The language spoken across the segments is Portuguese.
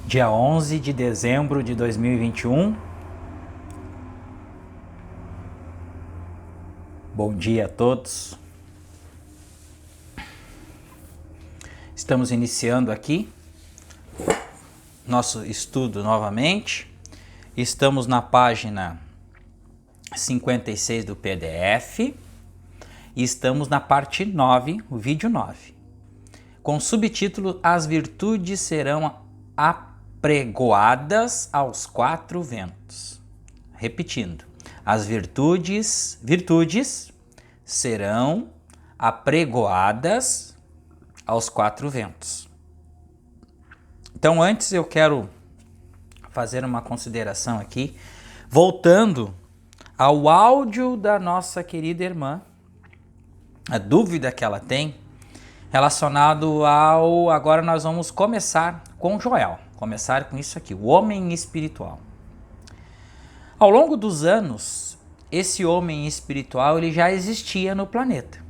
Dia 11 de dezembro de 2021. Bom dia a todos. Estamos iniciando aqui nosso estudo novamente. Estamos na página 56 do PDF e estamos na parte 9, o vídeo 9, com o subtítulo As virtudes serão apregoadas aos quatro ventos. Repetindo, as virtudes serão apregoadas aos quatro ventos. Então, antes eu quero fazer uma consideração aqui, voltando ao áudio da nossa querida irmã, a dúvida que ela tem relacionado ao... Agora nós vamos começar com Joel, começar com isso aqui, o homem espiritual. Ao longo dos anos, esse homem espiritual ele já existia no planeta.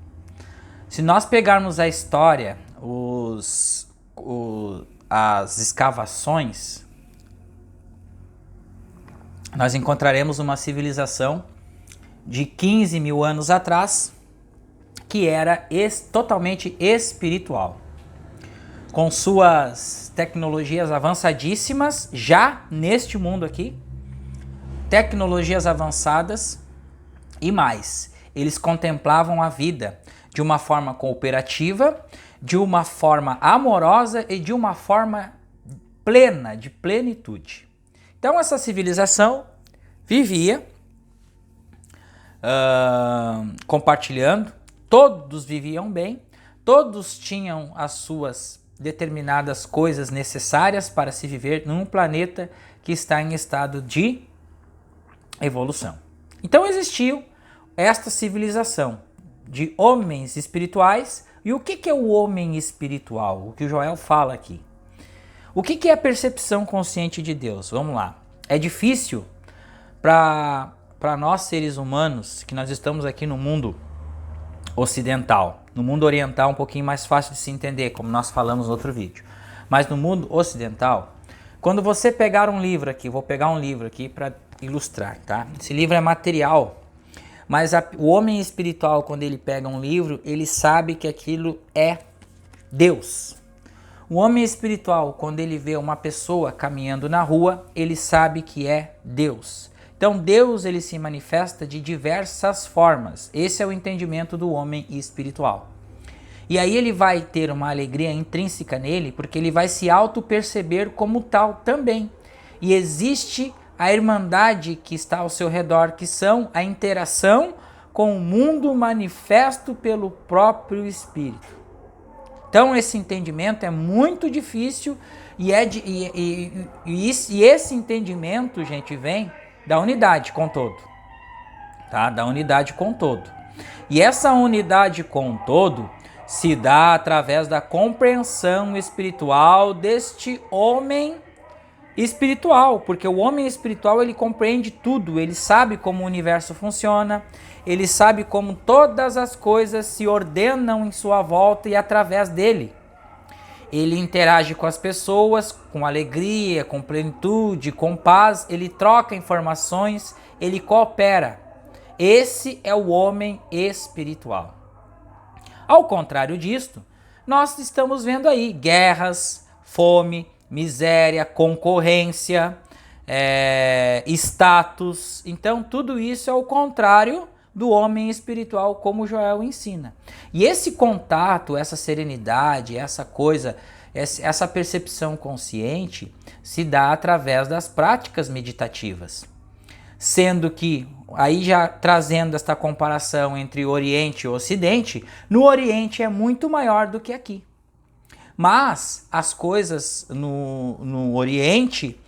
Se nós pegarmos a história, as escavações, nós encontraremos uma civilização de 15 mil anos atrás, que era totalmente espiritual, com suas tecnologias avançadíssimas, já neste mundo aqui, tecnologias avançadas e mais. Eles contemplavam a vida de uma forma cooperativa, de uma forma amorosa e de uma forma plena, de plenitude. Então essa civilização vivia compartilhando, todos viviam bem, todos tinham as suas determinadas coisas necessárias para se viver num planeta que está em estado de evolução. Então existiu esta civilização de homens espirituais. E o que é o homem espiritual? O que o Joel fala aqui. O que é a percepção consciente de Deus? Vamos lá. É difícil para nós seres humanos, que nós estamos aqui no mundo ocidental. No mundo oriental um pouquinho mais fácil de se entender, como nós falamos no outro vídeo. Mas no mundo ocidental, quando você pegar um livro aqui, vou pegar um livro aqui para ilustrar, tá? Esse livro é material, mas o homem espiritual, quando ele pega um livro, ele sabe que aquilo é Deus. O homem espiritual, quando ele vê uma pessoa caminhando na rua, ele sabe que é Deus. Então Deus ele se manifesta de diversas formas. Esse é o entendimento do homem espiritual. E aí ele vai ter uma alegria intrínseca nele, porque ele vai se auto-perceber como tal também. E existe a irmandade que está ao seu redor, que são a interação com o mundo manifesto pelo próprio Espírito. Então esse entendimento é muito difícil e esse entendimento, gente, vem da unidade com todo, tá? Da unidade com todo. E essa unidade com todo se dá através da compreensão espiritual deste homem espiritual, porque o homem espiritual ele compreende tudo, ele sabe como o universo funciona, ele sabe como todas as coisas se ordenam em sua volta e através dele. Ele interage com as pessoas com alegria, com plenitude, com paz, ele troca informações, ele coopera. Esse é o homem espiritual. Ao contrário disto, nós estamos vendo aí guerras, fome, miséria, concorrência, status. Então tudo isso é o contrário do homem espiritual, como Joel ensina. E esse contato, essa serenidade, essa coisa, essa percepção consciente se dá através das práticas meditativas. Sendo que, aí já trazendo esta comparação entre Oriente e Ocidente, no Oriente é muito maior do que aqui. Mas as coisas no Oriente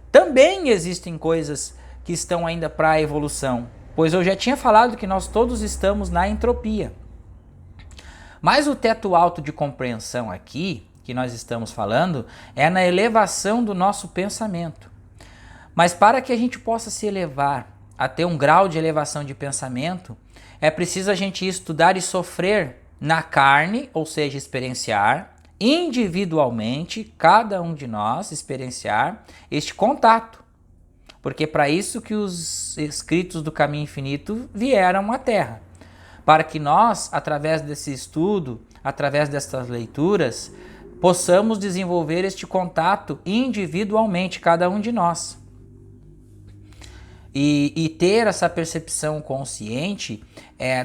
também existem coisas que estão ainda para a evolução, pois eu já tinha falado que nós todos estamos na entropia. Mas o teto alto de compreensão aqui, que nós estamos falando, é na elevação do nosso pensamento. Mas para que a gente possa se elevar a ter um grau de elevação de pensamento, é preciso a gente estudar e sofrer na carne, ou seja, experienciar, individualmente, cada um de nós experienciar este contato. Porque para isso que os escritos do Caminho Infinito vieram à Terra. Para que nós, através desse estudo, através dessas leituras, possamos desenvolver este contato individualmente, cada um de nós. E ter essa percepção consciente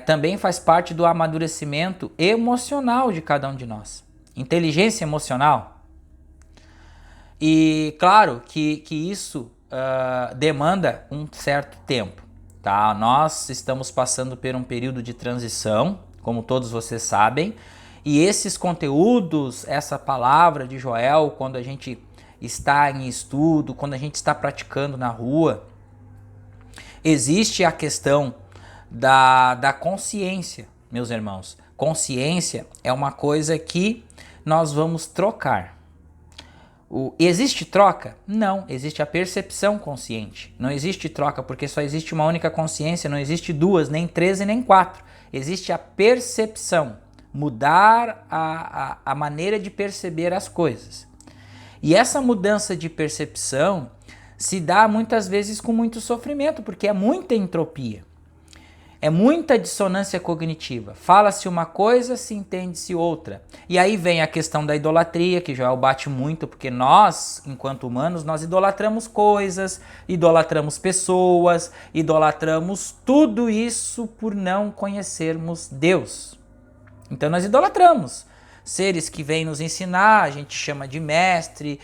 também faz parte do amadurecimento emocional de cada um de nós. Inteligência emocional. E claro que isso demanda um certo tempo. Tá? Nós estamos passando por um período de transição, como todos vocês sabem, e esses conteúdos, essa palavra de Joel, quando a gente está em estudo, quando a gente está praticando na rua, existe a questão da consciência, meus irmãos. Consciência é uma coisa que nós vamos trocar. Existe troca? Não, existe a percepção consciente. Não existe troca porque só existe uma única consciência, não existe duas, nem três e nem quatro. Existe a percepção, mudar a maneira de perceber as coisas. E essa mudança de percepção se dá muitas vezes com muito sofrimento, porque é muita entropia. É muita dissonância cognitiva. Fala-se uma coisa, se entende-se outra. E aí vem a questão da idolatria, que Joel bate muito, porque nós, enquanto humanos, nós idolatramos coisas, idolatramos pessoas, idolatramos tudo isso por não conhecermos Deus. Então nós idolatramos. Seres que vêm nos ensinar, a gente chama de mestre,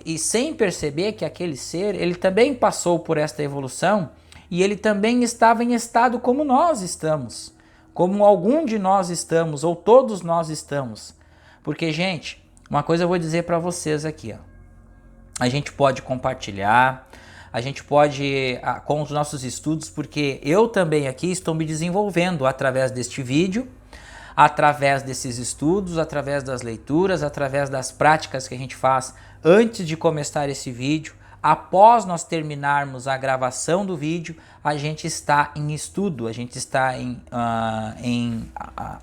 e sem perceber que aquele ser, ele também passou por esta evolução, e ele também estava em estado como nós estamos, como algum de nós estamos, ou todos nós estamos. Porque, gente, uma coisa eu vou dizer para vocês aqui, ó. A gente pode compartilhar, a gente pode, com os nossos estudos, porque eu também aqui estou me desenvolvendo através deste vídeo, através desses estudos, através das leituras, através das práticas que a gente faz antes de começar esse vídeo. Após nós terminarmos a gravação do vídeo, a gente está em estudo, a gente está em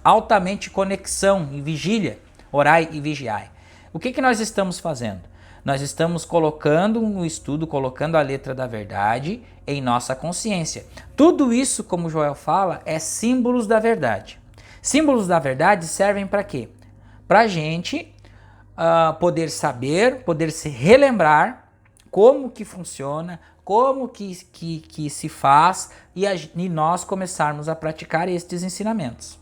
altamente conexão, em vigília, orai e vigiai. O que nós estamos fazendo? Nós estamos colocando um estudo, colocando a letra da verdade em nossa consciência. Tudo isso, como Joel fala, é símbolos da verdade. Símbolos da verdade servem para quê? Para a gente poder saber, poder se relembrar como que funciona, como que se faz e nós começarmos a praticar estes ensinamentos.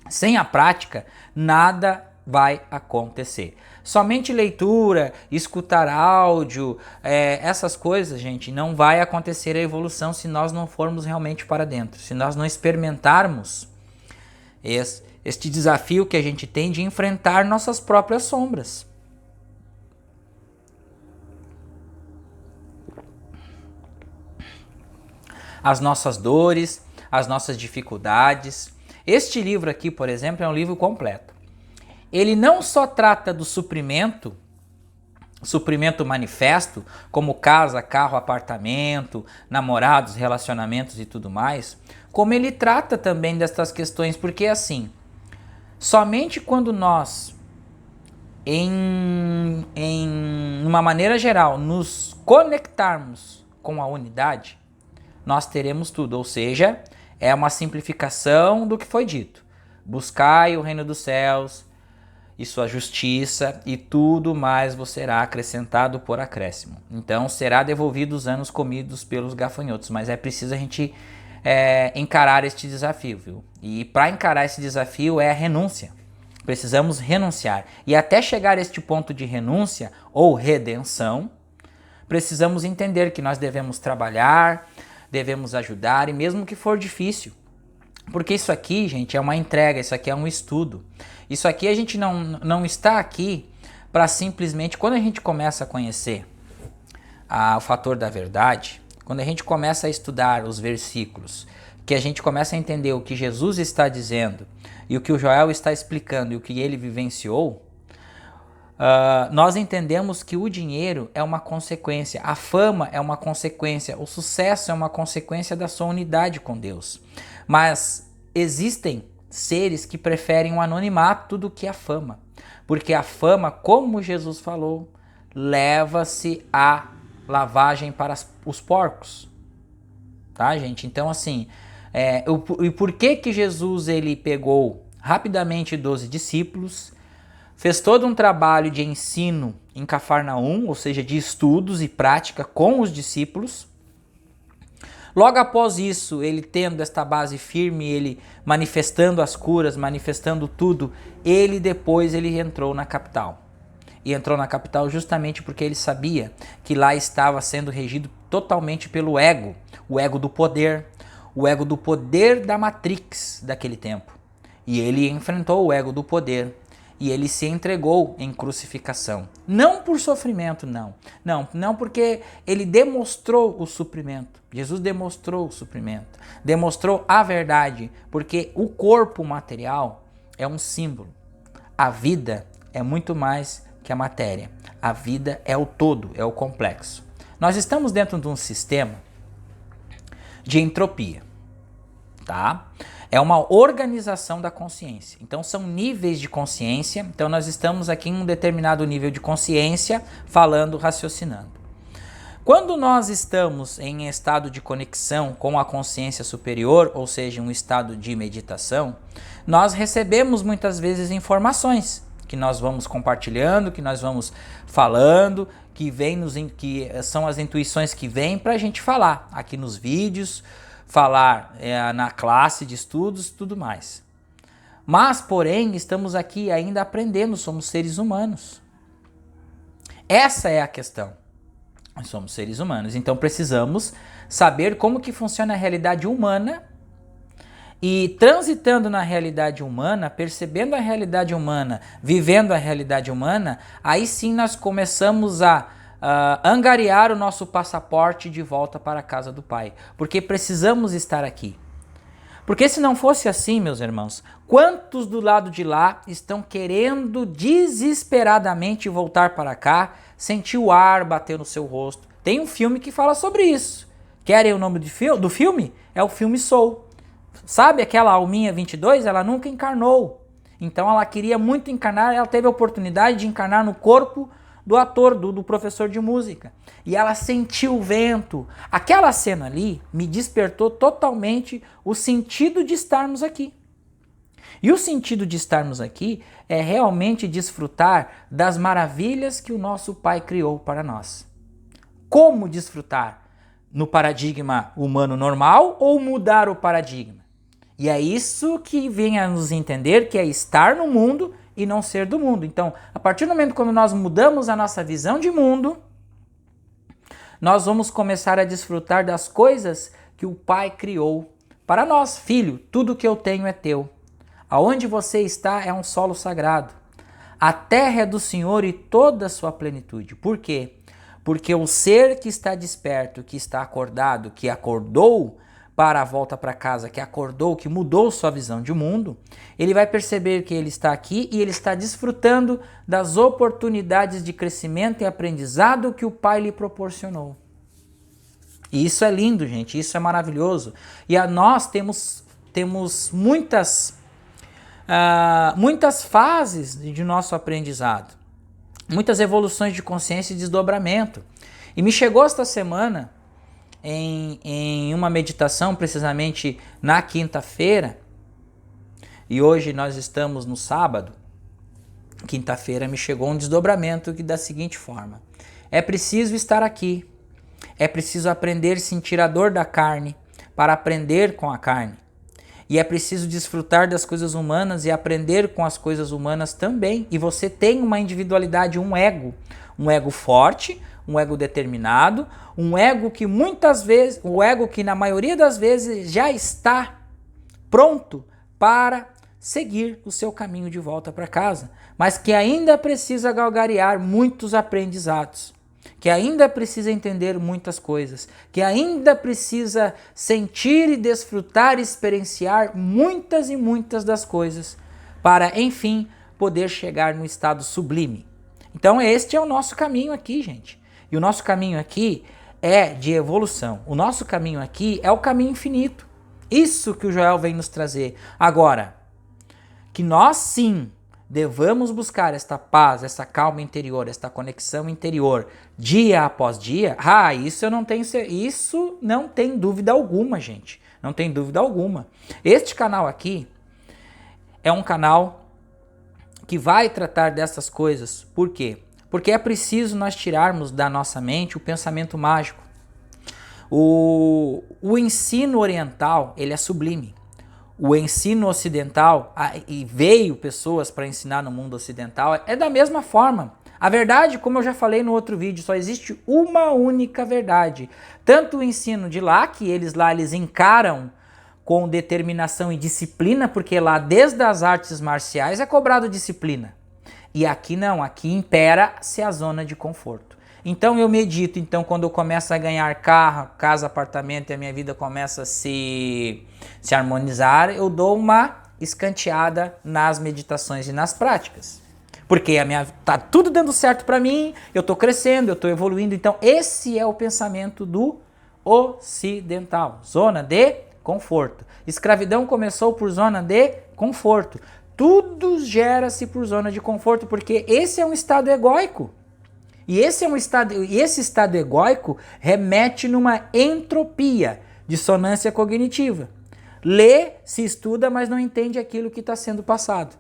Sem a prática, nada vai acontecer. Somente leitura, escutar áudio, essas coisas, gente, não vai acontecer a evolução se nós não formos realmente para dentro, se nós não experimentarmos este desafio que a gente tem de enfrentar nossas próprias sombras. As nossas dores, as nossas dificuldades. Este livro aqui, por exemplo, é um livro completo. Ele não só trata do suprimento manifesto, como casa, carro, apartamento, namorados, relacionamentos e tudo mais, como ele trata também dessas questões, porque assim, somente quando nós, em uma maneira geral, nos conectarmos com a unidade, nós teremos tudo, ou seja, é uma simplificação do que foi dito. Buscai o reino dos céus e sua justiça, e tudo mais vos será acrescentado por acréscimo. Então será devolvido os anos comidos pelos gafanhotos, mas é preciso a gente encarar este desafio, viu? E para encarar esse desafio é a renúncia. Precisamos renunciar. E até chegar a este ponto de renúncia ou redenção, precisamos entender que nós devemos trabalhar, devemos ajudar, e mesmo que for difícil. Porque isso aqui, gente, é uma entrega, isso aqui é um estudo. Isso aqui a gente não está aqui para simplesmente, quando a gente começa a conhecer o fator da verdade, quando a gente começa a estudar os versículos, que a gente começa a entender o que Jesus está dizendo e o que o Joel está explicando e o que ele vivenciou, nós entendemos que o dinheiro é uma consequência, a fama é uma consequência, o sucesso é uma consequência da sua unidade com Deus. Mas existem seres que preferem o anonimato do que a fama. Porque a fama, como Jesus falou, leva-se a lavagem para os porcos. Tá, gente? Então, assim, e por que Jesus ele pegou rapidamente 12 discípulos, fez todo um trabalho de ensino em Cafarnaum, ou seja, de estudos e prática com os discípulos. Logo após isso, ele tendo esta base firme, ele manifestando as curas, manifestando tudo, depois ele entrou na capital. E entrou na capital justamente porque ele sabia que lá estava sendo regido totalmente pelo ego, o ego do poder da Matrix daquele tempo. E ele enfrentou o ego do poder e ele se entregou em crucificação. Não por sofrimento, não porque ele demonstrou o suprimento. Jesus demonstrou o suprimento, demonstrou a verdade, porque o corpo material é um símbolo. A vida é muito mais que a matéria. A vida é o todo, é o complexo. Nós estamos dentro de um sistema de entropia, tá? É uma organização da consciência. Então são níveis de consciência. Então nós estamos aqui em um determinado nível de consciência, falando, raciocinando. Quando nós estamos em estado de conexão com a consciência superior, ou seja, um estado de meditação, nós recebemos muitas vezes informações que nós vamos compartilhando, que nós vamos falando, que são as intuições que vêm para a gente falar aqui nos vídeos, falar na classe de estudos, tudo mais. Mas, porém, estamos aqui ainda aprendendo, somos seres humanos. Essa é a questão. Nós somos seres humanos, então precisamos saber como que funciona a realidade humana e transitando na realidade humana, percebendo a realidade humana, vivendo a realidade humana, aí sim nós começamos a angariar o nosso passaporte de volta para a casa do Pai, porque precisamos estar aqui. Porque se não fosse assim, meus irmãos, quantos do lado de lá estão querendo desesperadamente voltar para cá, sentir o ar bater no seu rosto? Tem um filme que fala sobre isso. Querem o nome do filme? É o filme Soul. Sabe aquela alminha 22? Ela nunca encarnou. Então ela queria muito encarnar, ela teve a oportunidade de encarnar no corpo do ator, do professor de música. E ela sentiu o vento. Aquela cena ali me despertou totalmente o sentido de estarmos aqui. E o sentido de estarmos aqui é realmente desfrutar das maravilhas que o nosso Pai criou para nós. Como desfrutar? No paradigma humano normal ou mudar o paradigma? E é isso que vem a nos entender, que é estar no mundo e não ser do mundo. Então, a partir do momento quando nós mudamos a nossa visão de mundo, nós vamos começar a desfrutar das coisas que o Pai criou para nós. Filho, tudo que eu tenho é teu. Aonde você está é um solo sagrado. A terra é do Senhor e toda a sua plenitude. Por quê? Porque o ser que está desperto, que está acordado, que acordou para a volta para casa, que acordou, que mudou sua visão de mundo, ele vai perceber que ele está aqui e ele está desfrutando das oportunidades de crescimento e aprendizado que o Pai lhe proporcionou. E isso é lindo, gente, isso é maravilhoso. E nós temos muitas fases de nosso aprendizado, muitas evoluções de consciência e desdobramento. E me chegou esta semana, em uma meditação, precisamente na quinta-feira, e hoje nós estamos no sábado, quinta-feira me chegou um desdobramento que da seguinte forma: é preciso estar aqui, é preciso aprender a sentir a dor da carne para aprender com a carne, e é preciso desfrutar das coisas humanas e aprender com as coisas humanas também. E você tem uma individualidade, um ego forte, um ego determinado, um ego que muitas vezes, o ego que na maioria das vezes já está pronto para seguir o seu caminho de volta para casa, mas que ainda precisa galgarear muitos aprendizados, que ainda precisa entender muitas coisas, que ainda precisa sentir e desfrutar e experienciar muitas e muitas das coisas, para enfim poder chegar no estado sublime. Então este é o nosso caminho aqui, gente. E o nosso caminho aqui é de evolução. O nosso caminho aqui é o caminho infinito. Isso que o Joel vem nos trazer. Agora, que nós sim devamos buscar esta paz, essa calma interior, esta conexão interior, dia após dia, isso eu não tenho, isso não tem dúvida alguma, gente. Não tem dúvida alguma. Este canal aqui é um canal que vai tratar dessas coisas. Por quê? Porque é preciso nós tirarmos da nossa mente o pensamento mágico. O ensino oriental, ele é sublime. O ensino ocidental, e veio pessoas para ensinar no mundo ocidental, é da mesma forma. A verdade, como eu já falei no outro vídeo, só existe uma única verdade. Tanto o ensino de lá, que eles encaram com determinação e disciplina, porque lá desde as artes marciais é cobrado disciplina. E aqui não, aqui impera-se a zona de conforto. Então eu medito, quando eu começo a ganhar carro, casa, apartamento e a minha vida começa a se harmonizar, eu dou uma escanteada nas meditações e nas práticas. Porque tá tudo dando certo para mim, eu tô crescendo, eu tô evoluindo. Então esse é o pensamento do ocidental, zona de conforto. Escravidão começou por zona de conforto. Tudo gera-se por zona de conforto, porque esse é um estado egóico. E esse estado egóico remete numa entropia, dissonância cognitiva. Lê, se estuda, mas não entende aquilo que está sendo passado.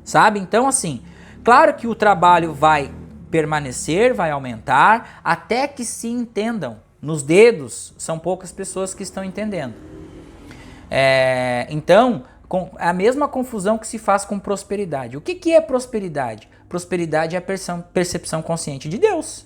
Sabe? Então, assim, claro que o trabalho vai permanecer, vai aumentar, até que se entendam. Nos dedos, são poucas pessoas que estão entendendo. Então, a mesma confusão que se faz com prosperidade. O que é prosperidade? Prosperidade é a percepção consciente de Deus.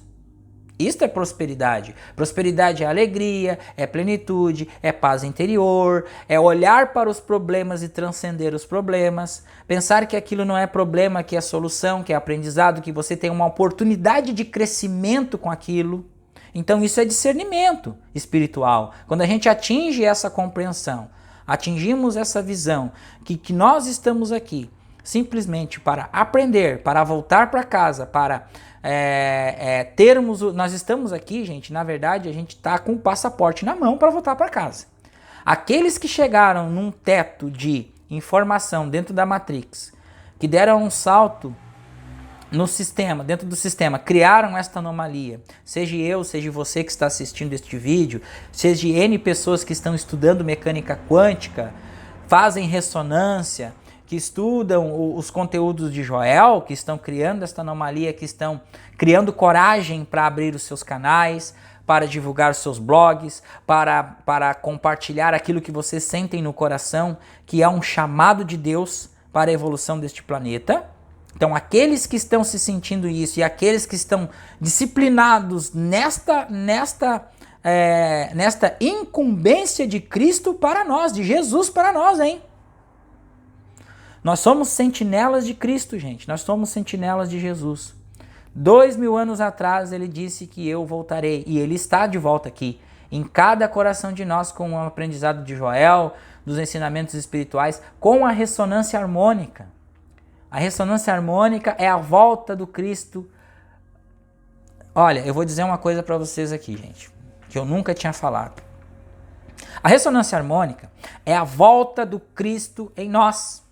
Isto é prosperidade. Prosperidade é alegria, é plenitude, é paz interior, é olhar para os problemas e transcender os problemas, pensar que aquilo não é problema, que é solução, que é aprendizado, que você tem uma oportunidade de crescimento com aquilo. Então isso é discernimento espiritual. Quando a gente atinge essa compreensão, atingimos essa visão, que nós estamos aqui simplesmente para aprender, para voltar para casa, para nós estamos aqui, gente, na verdade a gente está com o passaporte na mão para voltar para casa. Aqueles que chegaram num teto de informação dentro da Matrix, que deram um salto no sistema, dentro do sistema, criaram esta anomalia, seja eu, seja você que está assistindo este vídeo, seja N pessoas que estão estudando mecânica quântica, fazem ressonância, que estudam os conteúdos de Joel, que estão criando esta anomalia, que estão criando coragem para abrir os seus canais, para divulgar os seus blogs, para compartilhar aquilo que vocês sentem no coração, que é um chamado de Deus para a evolução deste planeta. Então, aqueles que estão se sentindo isso e aqueles que estão disciplinados nesta incumbência de Cristo para nós, de Jesus para nós, hein? Nós somos sentinelas de Cristo, gente. Nós somos sentinelas de Jesus. 2000 anos atrás ele disse que eu voltarei e ele está de volta aqui. Em cada coração de nós, com o aprendizado de Joel, dos ensinamentos espirituais, com a ressonância harmônica. A ressonância harmônica é a volta do Cristo. Olha, eu vou dizer uma coisa para vocês aqui, gente, que eu nunca tinha falado. A ressonância harmônica é a volta do Cristo em nós.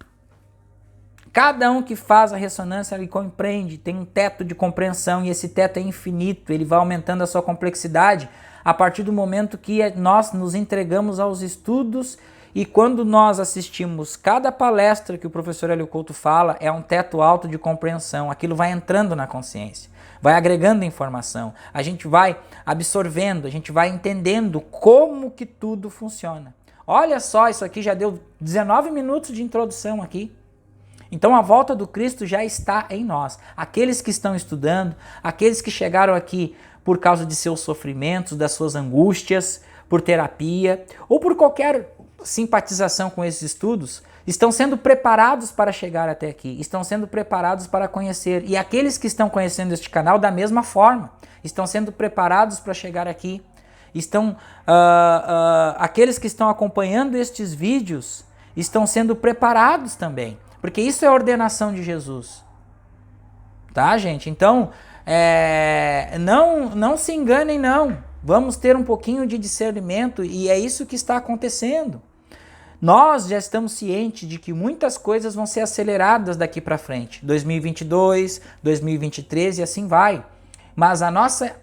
Cada um que faz a ressonância, ele compreende, tem um teto de compreensão e esse teto é infinito, ele vai aumentando a sua complexidade a partir do momento que nós nos entregamos aos estudos e quando nós assistimos cada palestra que o professor Hélio Couto fala, é um teto alto de compreensão, aquilo vai entrando na consciência, vai agregando informação, a gente vai absorvendo, a gente vai entendendo como que tudo funciona. Olha só, isso aqui já deu 19 minutos de introdução aqui. Então a volta do Cristo já está em nós. Aqueles que estão estudando, aqueles que chegaram aqui por causa de seus sofrimentos, das suas angústias, por terapia ou por qualquer simpatização com esses estudos, estão sendo preparados para chegar até aqui, estão sendo preparados para conhecer. E aqueles que estão conhecendo este canal da mesma forma, estão sendo preparados para chegar aqui. Aqueles que estão acompanhando estes vídeos estão sendo preparados também. Porque isso é a ordenação de Jesus. Tá, gente? Então, não se enganem, não. Vamos ter um pouquinho de discernimento e é isso que está acontecendo. Nós já estamos cientes de que muitas coisas vão ser aceleradas daqui para frente. 2022, 2023 e assim vai. Mas a nossa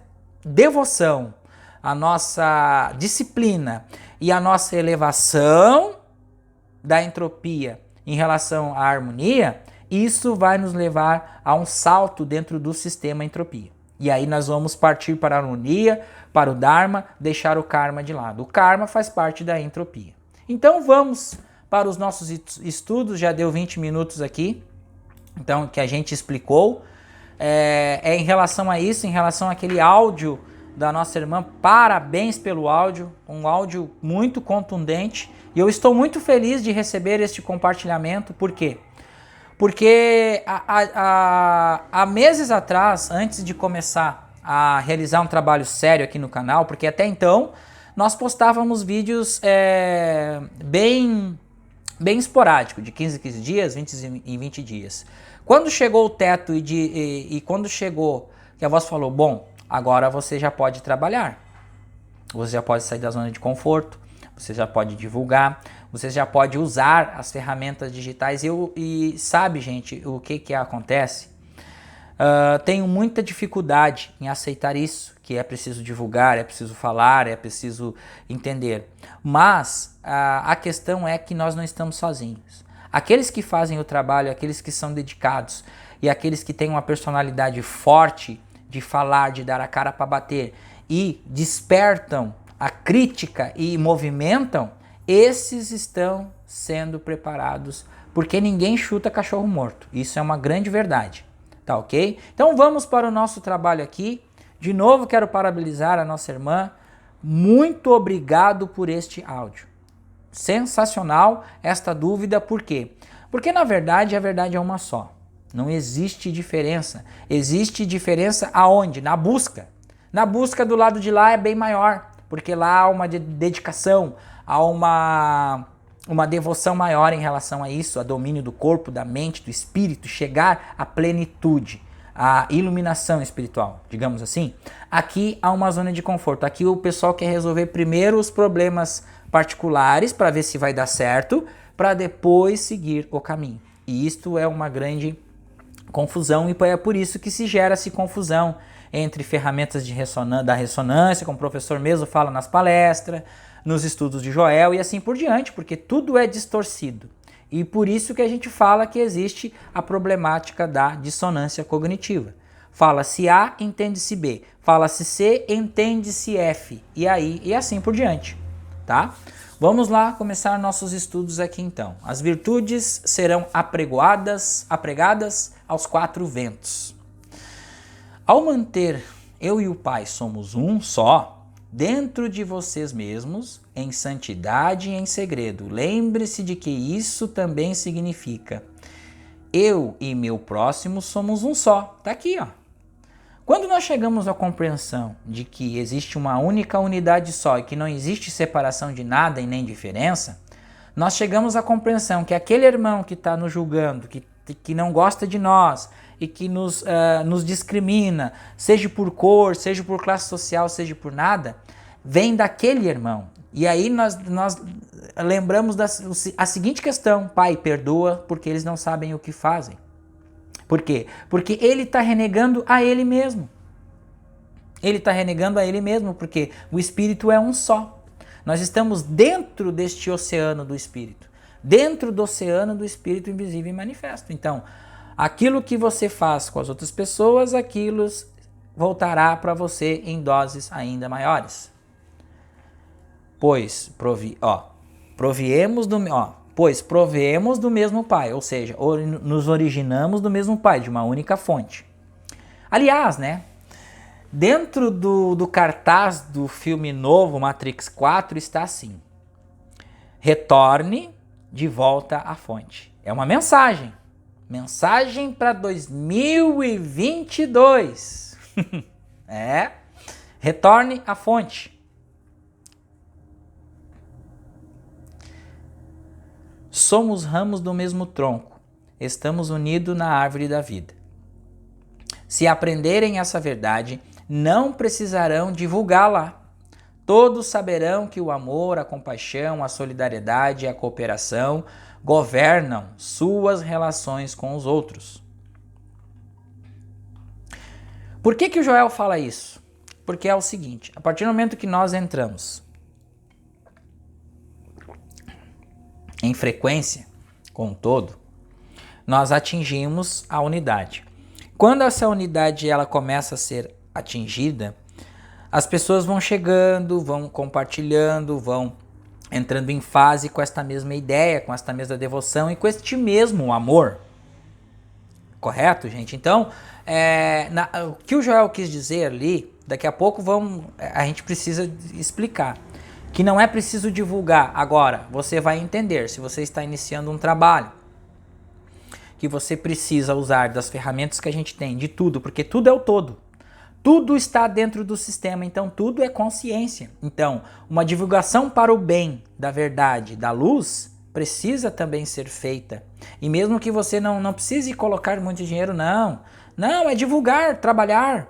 devoção, a nossa disciplina e a nossa elevação da entropia em relação à harmonia, isso vai nos levar a um salto dentro do sistema entropia. E aí nós vamos partir para a harmonia, para o Dharma, deixar o karma de lado. O karma faz parte da entropia. Então vamos para os nossos estudos, já deu 20 minutos aqui, então que a gente explicou. É em relação a isso, em relação àquele áudio da nossa irmã, parabéns pelo áudio, um áudio muito contundente. E eu estou muito feliz de receber este compartilhamento, por quê? Porque há meses atrás, antes de começar a realizar um trabalho sério aqui no canal, porque até então nós postávamos vídeos bem esporádicos, de 15 em 15 dias, 20 em 20 dias. Quando chegou o teto e quando chegou que a voz falou, bom, agora você já pode trabalhar, você já pode sair da zona de conforto, você já pode divulgar, você já pode usar as ferramentas digitais. E sabe, gente, o que acontece? Tenho muita dificuldade em aceitar isso, que é preciso divulgar, é preciso falar, é preciso entender. Mas a questão é que nós não estamos sozinhos. Aqueles que fazem o trabalho, aqueles que são dedicados e aqueles que têm uma personalidade forte de falar, de dar a cara para bater e despertam a crítica e movimentam, esses estão sendo preparados, porque ninguém chuta cachorro morto. Isso é uma grande verdade. Tá ok? Então vamos para o nosso trabalho aqui. De novo quero parabenizar a nossa irmã. Muito obrigado por este áudio. Sensacional esta dúvida, por quê? Porque na verdade a verdade é uma só. Não existe diferença. Existe diferença aonde? Na busca. Na busca do lado de lá é bem maior, porque lá há uma dedicação, há uma devoção maior em relação a isso, a domínio do corpo, da mente, do espírito, chegar à plenitude, à iluminação espiritual, digamos assim. Aqui há uma zona de conforto. Aqui o pessoal quer resolver primeiro os problemas particulares para ver se vai dar certo, para depois seguir o caminho. E isto é uma grande confusão e é por isso que se gera-se confusão entre ferramentas da ressonância, como o professor mesmo fala nas palestras, nos estudos de Joel e assim por diante, porque tudo é distorcido. E por isso que a gente fala que existe a problemática da dissonância cognitiva. Fala-se A, entende-se B. Fala-se C, entende-se F. E assim por diante, tá? Vamos lá começar nossos estudos aqui então. As virtudes serão apregadas aos 4 ventos. Ao manter eu e o Pai somos um só, dentro de vocês mesmos, em santidade e em segredo. Lembre-se de que isso também significa eu e meu próximo somos um só. Tá aqui, ó. Quando nós chegamos à compreensão de que existe uma única unidade só e que não existe separação de nada e nem diferença, nós chegamos à compreensão que aquele irmão que está nos julgando, que não gosta de nós e que nos discrimina, seja por cor, seja por classe social, seja por nada, vem daquele irmão. E aí nós lembramos a seguinte questão: Pai, perdoa porque eles não sabem o que fazem. Por quê? Porque ele está renegando a ele mesmo. Ele está renegando a ele mesmo porque o Espírito é um só. Nós estamos dentro deste oceano do Espírito. Dentro do oceano do Espírito invisível e manifesto. Então, aquilo que você faz com as outras pessoas, aquilo voltará para você em doses ainda maiores. Pois proviemos do mesmo Pai, ou seja, nos originamos do mesmo Pai, de uma única fonte. Aliás, né, dentro do cartaz do filme novo, Matrix 4, está assim: retorne de volta à fonte. É uma mensagem. Mensagem para 2022. Retorne à fonte. Somos ramos do mesmo tronco, estamos unidos na árvore da vida. Se aprenderem essa verdade, não precisarão divulgá-la. todos saberão que o amor, a compaixão, a solidariedade e a cooperação governam suas relações com os outros. Por que o Joel fala isso? Porque é o seguinte, a partir do momento que nós entramos em frequência com o todo, nós atingimos a unidade. Quando essa unidade ela começa a ser atingida, as pessoas vão chegando, vão compartilhando, vão entrando em fase com esta mesma ideia, com esta mesma devoção e com este mesmo amor. Correto, gente? Então, o que o Joel quis dizer ali, daqui a pouco a gente precisa explicar. Que não é preciso divulgar. Agora, você vai entender, se você está iniciando um trabalho, que você precisa usar das ferramentas que a gente tem, de tudo, porque tudo é o todo. Tudo está dentro do sistema, então tudo é consciência. Então, uma divulgação para o bem, da verdade, da luz, precisa também ser feita. E mesmo que você não precise colocar muito dinheiro, não. Não, é divulgar, trabalhar.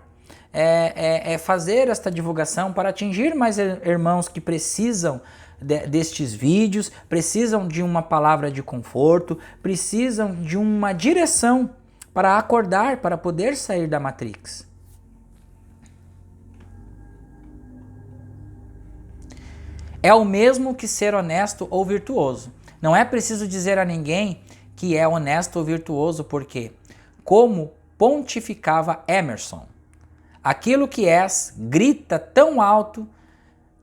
É fazer esta divulgação para atingir mais irmãos que precisam destes vídeos, precisam de uma palavra de conforto, precisam de uma direção para acordar, para poder sair da Matrix. É o mesmo que ser honesto ou virtuoso. Não é preciso dizer a ninguém que é honesto ou virtuoso, porque, como pontificava Emerson, aquilo que és grita tão alto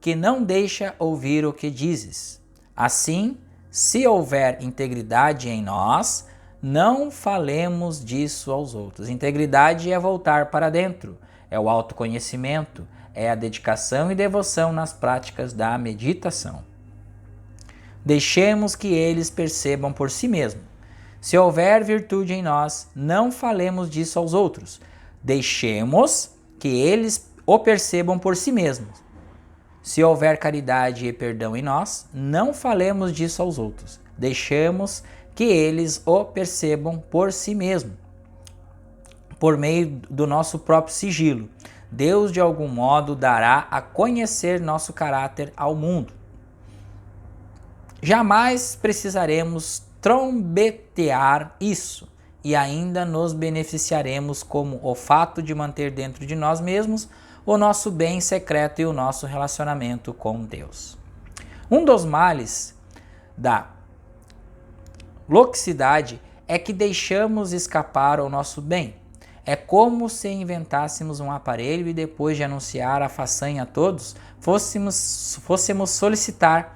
que não deixa ouvir o que dizes. Assim, se houver integridade em nós, não falemos disso aos outros. Integridade é voltar para dentro, é o autoconhecimento, é a dedicação e devoção nas práticas da meditação. Deixemos que eles percebam por si mesmos. Se houver virtude em nós, não falemos disso aos outros. Deixemos que eles o percebam por si mesmos. Se houver caridade e perdão em nós, não falemos disso aos outros. Deixemos que eles o percebam por si mesmos, por meio do nosso próprio sigilo. Deus, de algum modo, dará a conhecer nosso caráter ao mundo. Jamais precisaremos trombetear isso e ainda nos beneficiaremos como o fato de manter dentro de nós mesmos o nosso bem secreto e o nosso relacionamento com Deus. Um dos males da loxicidade é que deixamos escapar o nosso bem. É como se inventássemos um aparelho e depois de anunciar a façanha a todos, fôssemos solicitar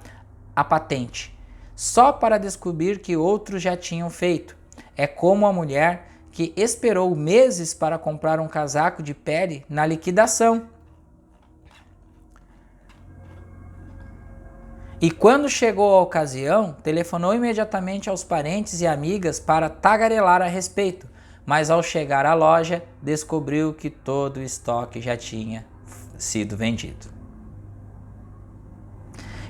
a patente, só para descobrir que outros já tinham feito. É como a mulher que esperou meses para comprar um casaco de pele na liquidação. E quando chegou a ocasião, telefonou imediatamente aos parentes e amigas para tagarelar a respeito, mas ao chegar à loja, descobriu que todo o estoque já tinha sido vendido.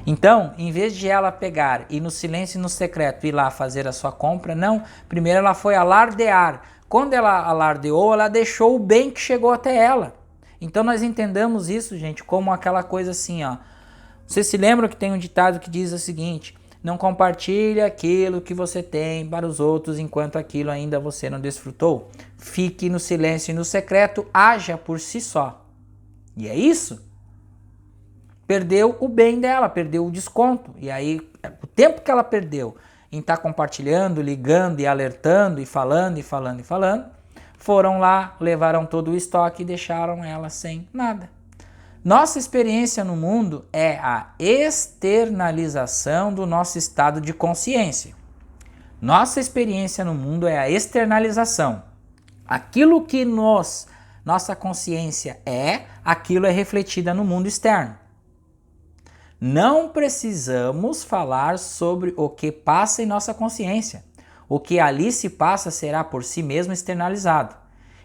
Então, em vez de ela pegar e no silêncio e no secreto ir lá fazer a sua compra, não, primeiro ela foi alardear. Quando ela alardeou, ela deixou o bem que chegou até ela. Então nós entendamos isso, gente, como aquela coisa assim, ó. Vocês se lembram que tem um ditado que diz o seguinte: não compartilhe aquilo que você tem para os outros enquanto aquilo ainda você não desfrutou. Fique no silêncio e no secreto, haja por si só. E é isso. Perdeu o bem dela, perdeu o desconto. E aí, o tempo que ela perdeu em estar compartilhando, ligando e alertando e falando, foram lá, levaram todo o estoque e deixaram ela sem nada. Nossa experiência no mundo é a externalização do nosso estado de consciência. Nossa experiência no mundo é a externalização. Aquilo que nossa consciência aquilo é refletida no mundo externo. Não precisamos falar sobre o que passa em nossa consciência. O que ali se passa será por si mesmo externalizado.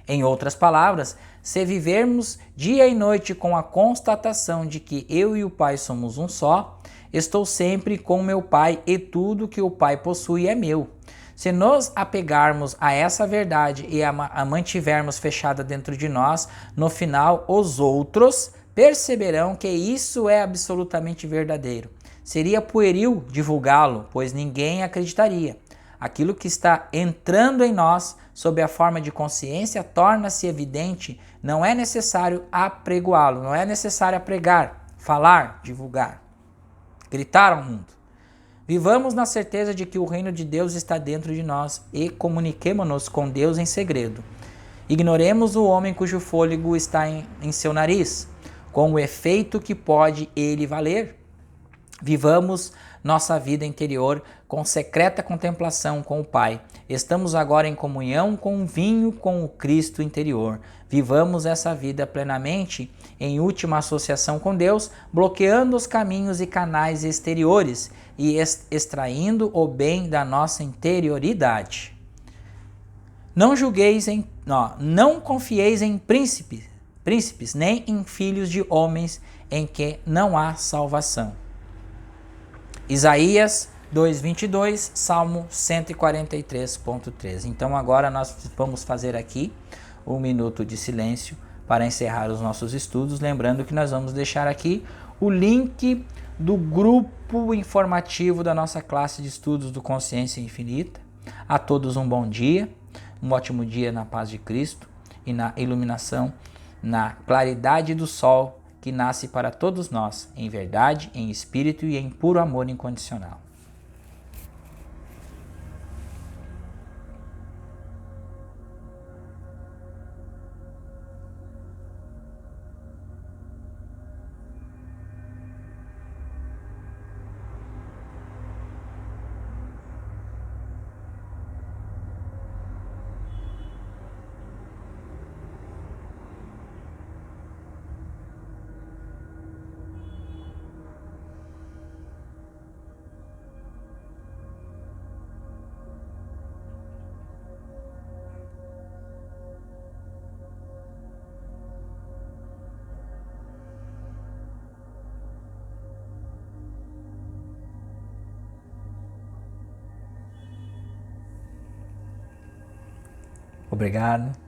Em outras palavras, se vivermos dia e noite com a constatação de que eu e o Pai somos um só, estou sempre com meu Pai e tudo que o Pai possui é meu. Se nos apegarmos a essa verdade e a mantivermos fechada dentro de nós, no final os outros perceberão que isso é absolutamente verdadeiro. Seria pueril divulgá-lo, pois ninguém acreditaria. Aquilo que está entrando em nós sob a forma de consciência torna-se evidente, não é necessário apregoá-lo, não é necessário pregar, falar, divulgar, gritar ao mundo. Vivamos na certeza de que o reino de Deus está dentro de nós e comuniquemo-nos com Deus em segredo. Ignoremos o homem cujo fôlego está em seu nariz, com o efeito que pode ele valer. Vivamos nossa vida interior com secreta contemplação com o Pai. Estamos agora em comunhão com o vinho, com o Cristo interior. Vivamos essa vida plenamente em última associação com Deus, bloqueando os caminhos e canais exteriores e extraindo o bem da nossa interioridade. Não confieis em príncipes, nem em filhos de homens em que não há salvação. Isaías 2:22, Salmo 143.13. Então agora nós vamos fazer aqui um minuto de silêncio para encerrar os nossos estudos, lembrando que nós vamos deixar aqui o link do grupo informativo da nossa classe de estudos do Consciência Infinita. A todos um bom dia, um ótimo dia na paz de Cristo e na iluminação, na claridade do sol que nasce para todos nós, em verdade, em espírito e em puro amor incondicional. Obrigado.